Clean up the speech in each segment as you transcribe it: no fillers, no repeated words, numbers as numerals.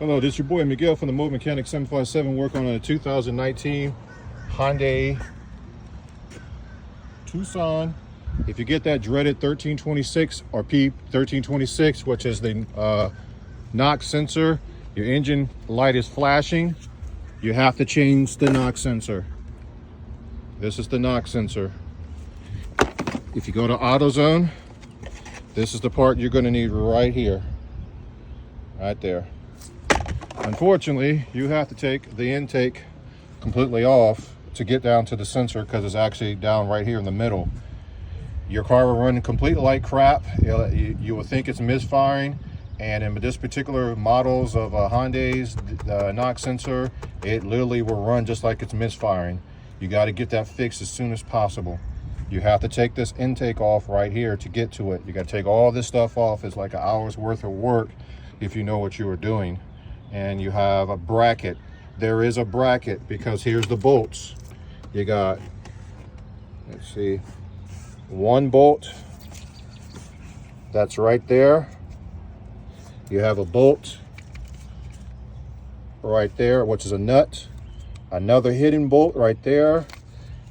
Hello, this is your boy Miguel from the Mobile Mechanic 757, work on a 2019 Hyundai Tucson. If you get that dreaded 1326 or P1326, which is the knock sensor, your engine light is flashing, you have to change the knock sensor. This is the knock sensor. If you go to AutoZone, this is the part you're going to need right here, right there. Unfortunately, you have to take the intake completely off to get down to the sensor because it's actually down right here in the middle. Your car will run completely like crap. You will think it's misfiring, and in this particular models of Hyundai's knock sensor, it literally will run just like it's misfiring. You got to get that fixed as soon as possible. You have to take this intake off right here to get to it. You got to take all this stuff off. It's like an hour's worth of work if you know what you are doing. And you have a bracket. There is a bracket because here's the bolts. You got, let's see, one bolt that's right there. You have a bolt right there, which is a nut. Another hidden bolt right there.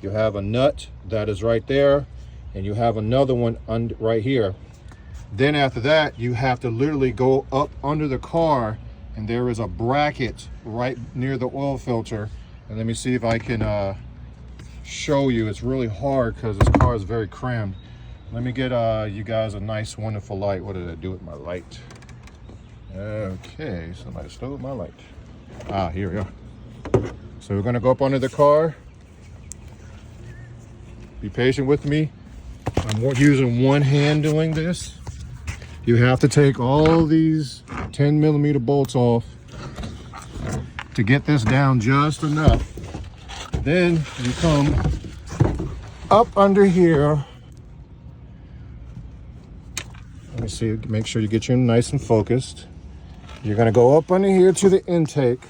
You have a nut that is right there, and you have another one right here. Then after that, you have to literally go up under the car, and there is a bracket right near the oil filter. And let me see if I can show you. It's really hard because this car is very crammed. Let me get you guys a nice, wonderful light. What did I do with my light? Okay, somebody stole my light. Ah, here we are. So we're gonna go up under the car. Be patient with me. I'm using one hand doing this. You have to take all these 10mm bolts off to get this down just enough. Then you come up under here. Let me see, make sure you get you nice and focused. You're gonna go up under here to the intake.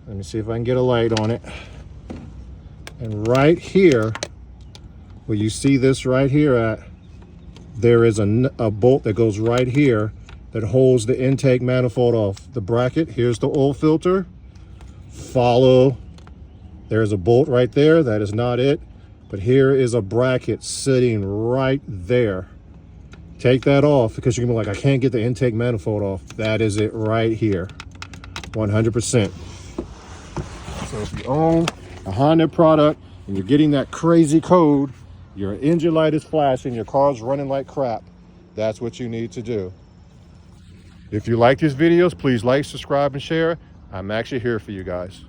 Let me see if I can get a light on it. And right here, where you see this right here at, there is a bolt that goes right here that holds the intake manifold off. The bracket, here's the oil filter. Follow, there's a bolt right there. That is not it, but here is a bracket sitting right there. Take that off because you're gonna be like, I can't get the intake manifold off. That is it right here, 100%. So if you own a Honda product and you're getting that crazy code, your engine light is flashing, your car's running like crap, that's what you need to do. If you like these videos, please like, subscribe, and share. I'm actually here for you guys.